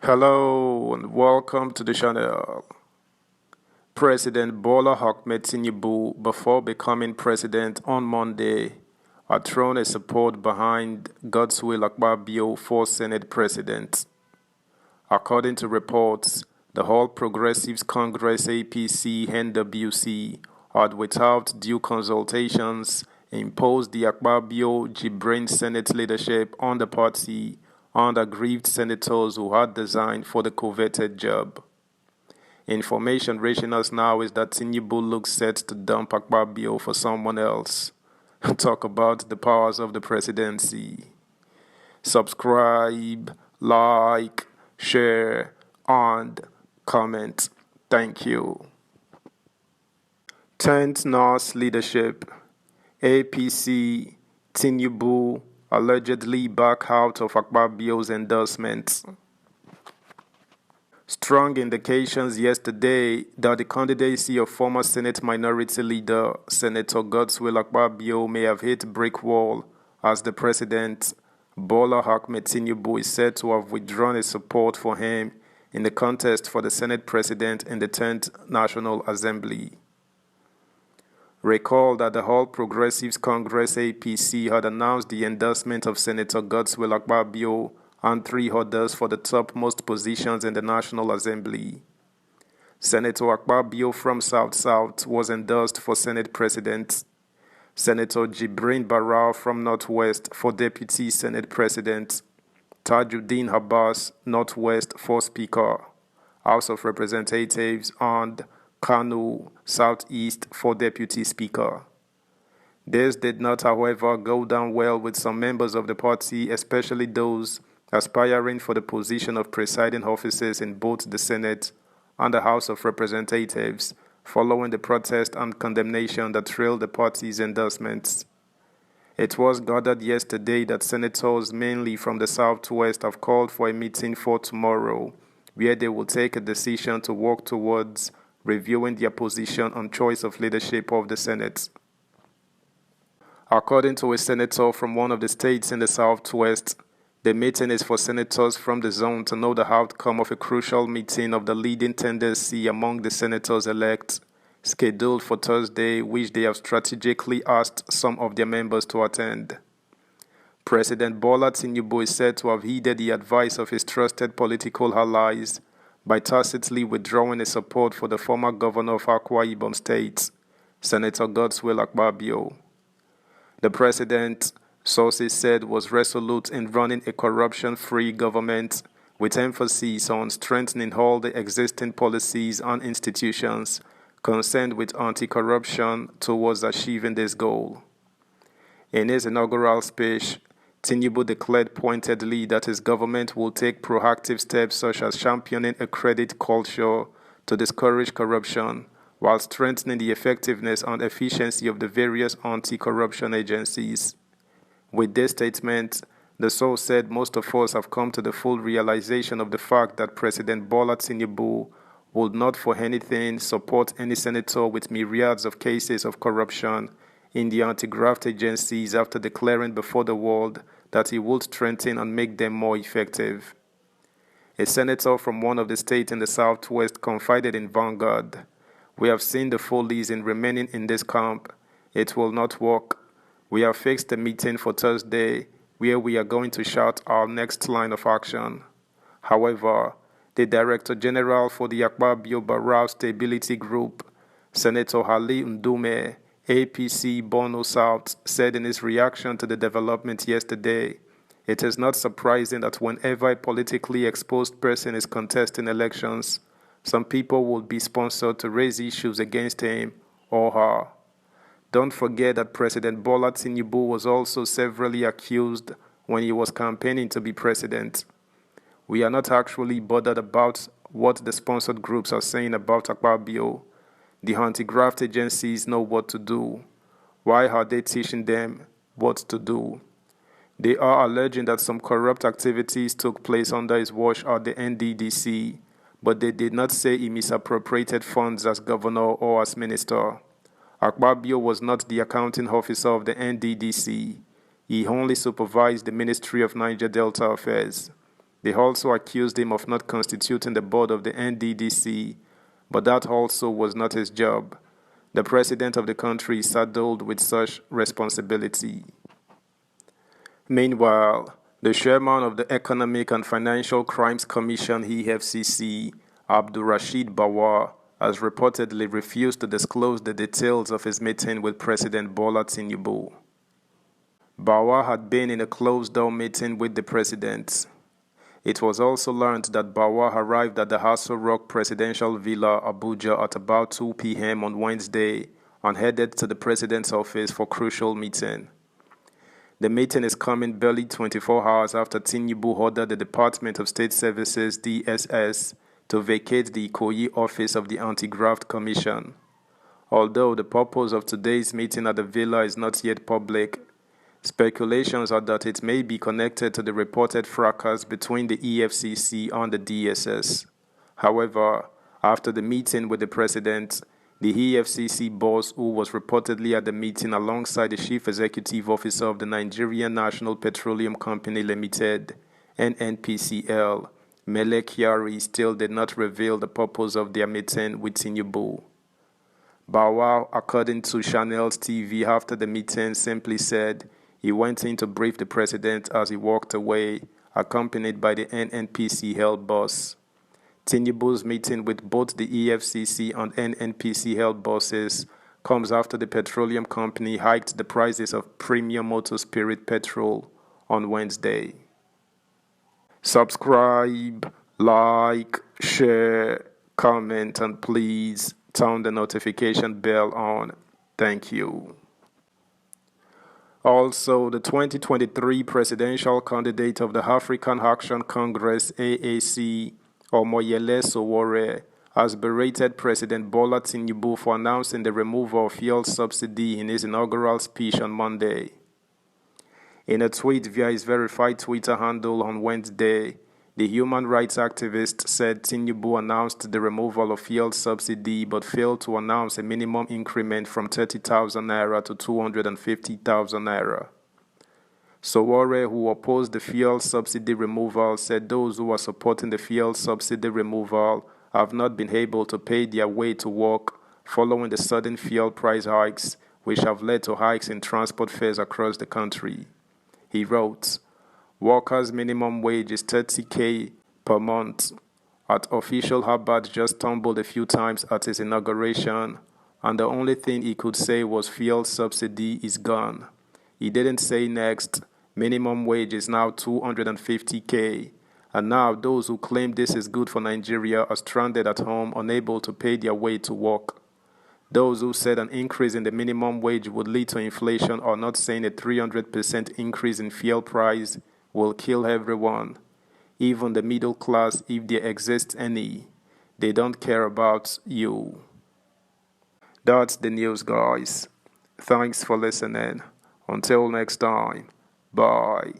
Hello and welcome to the channel. President Bola Ahmed Tinubu, before becoming president on Monday, had thrown his support behind Godswill Akpabio for Senate president. According to reports, the All Progressives Congress APC NWC had, without due consultations, imposed the Akpabio-Jibrin Senate leadership on the party and aggrieved senators who had designed for the coveted job. Information reaching us now is that Tinubu looks set to dump Akpabio for someone else. Talk about the powers of the presidency. Subscribe, like, share, and comment. Thank you. 10th North leadership. APC Tinubu allegedly back out of Akpabio's endorsements. Strong indications yesterday that the candidacy of former Senate Minority Leader Senator Godswill Akpabio may have hit brick wall as the President Bola Ahmed Tinubu is said to have withdrawn his support for him in the contest for the Senate President in the 10th National Assembly. Recall that the All Progressives Congress APC had announced the endorsement of Senator Godswill Akpabio and 3 others for the topmost positions in the National Assembly. Senator Akpabio from South-South was endorsed for Senate President. Senator Jibrin Barau from Northwest for Deputy Senate President. Tajuddin Abbas, Northwest for Speaker, House of Representatives, and Kanu, Southeast for Deputy Speaker. This did not, however, go down well with some members of the party, especially those aspiring for the position of presiding officers in both the Senate and the House of Representatives, following the protest and condemnation that trailed the party's endorsements. It was gathered yesterday that senators, mainly from the Southwest, have called for a meeting for tomorrow, where they will take a decision to work towards reviewing their position on choice of leadership of the Senate. According to a senator from one of the states in the Southwest, the meeting is for senators from the zone to know the outcome of a crucial meeting of the leading tendency among the senators-elect, scheduled for Thursday, which they have strategically asked some of their members to attend. President Bola Tinubu is said to have heeded the advice of his trusted political allies by tacitly withdrawing his support for the former governor of Akwa Ibom State, Senator Godswill Akpabio. The president, sources said, was resolute in running a corruption-free government with emphasis on strengthening all the existing policies and institutions concerned with anti-corruption towards achieving this goal. In his inaugural speech, Tinubu declared pointedly that his government will take proactive steps such as championing a credit culture to discourage corruption, while strengthening the effectiveness and efficiency of the various anti-corruption agencies. With this statement, the source said most of us have come to the full realization of the fact that President Bola Tinubu would not for anything support any senator with myriads of cases of corruption in the anti-graft agencies after declaring before the world that he would strengthen and make them more effective. A senator from one of the states in the Southwest confided in Vanguard, "We have seen the follies in remaining in this camp. It will not work. We have fixed a meeting for Thursday where we are going to shout our next line of action." However, the Director General for the Akpabio Barau Stability Group, Senator Ali Ndume, APC Borno South, said in his reaction to the development yesterday, "It is not surprising that whenever a politically exposed person is contesting elections, some people will be sponsored to raise issues against him or her. Don't forget that President Bola Tinubu was also severally accused when he was campaigning to be president. We are not actually bothered about what the sponsored groups are saying about Akpabio. The anti-graft agencies know what to do. Why are they teaching them what to do? They are alleging that some corrupt activities took place under his watch at the NDDC, but they did not say he misappropriated funds as governor or as minister. Akpabio was not the accounting officer of the NDDC. He only supervised the Ministry of Niger Delta Affairs. They also accused him of not constituting the board of the NDDC, but that also was not his job. The president of the country is saddled with such responsibility. Meanwhile, the chairman of the Economic and Financial Crimes Commission (EFCC), Abdulrashid Bawar, has reportedly refused to disclose the details of his meeting with President Bola Tinubu. Bawar had been in a closed-door meeting with the president. It was also learned that Bawar arrived at the Aso Rock Presidential Villa, Abuja at about 2 p.m. on Wednesday and headed to the president's office for crucial meeting. The meeting is coming barely 24 hours after Tinubu ordered the Department of State Services (DSS) to vacate the Ikoyi office of the Anti-Graft Commission. Although the purpose of today's meeting at the villa is not yet public, speculations are that it may be connected to the reported fracas between the EFCC and the DSS. However, after the meeting with the president, the EFCC boss, who was reportedly at the meeting alongside the chief executive officer of the Nigerian National Petroleum Company Limited, NNPCL, Mele Kyari, still did not reveal the purpose of their meeting with Tinubu. Bawar, according to Channels TV after the meeting, simply said he went in to brief the president as he walked away, accompanied by the NNPCL boss. Tinubu's meeting with both the EFCC and NNPCL bosses comes after the petroleum company hiked the prices of premium motor spirit petrol on Wednesday. Subscribe, like, share, comment, and please turn the notification bell on. Thank you. Also, the 2023 presidential candidate of the African Action Congress (AAC), Omoyele Sowore, has berated President Bola Tinubu for announcing the removal of fuel subsidy in his inaugural speech on Monday. In a tweet via his verified Twitter handle on Wednesday, the human rights activist said Tinubu announced the removal of fuel subsidy but failed to announce a minimum increment from 30,000 naira to 250,000 naira. Sowore, who opposed the fuel subsidy removal, said those who are supporting the fuel subsidy removal have not been able to pay their way to work following the sudden fuel price hikes, which have led to hikes in transport fares across the country. He wrote, "Workers' minimum wage is 30K per month." At official Harvard just stumbled a few times at his inauguration, and the only thing he could say was fuel subsidy is gone. He didn't say next, minimum wage is now 250K, and now those who claim this is good for Nigeria are stranded at home, unable to pay their way to work. Those who said an increase in the minimum wage would lead to inflation are not saying a 300% increase in fuel price will kill everyone, even the middle class if there exists any. They don't care about you. That's the news, guys. Thanks for listening. Until next time, bye.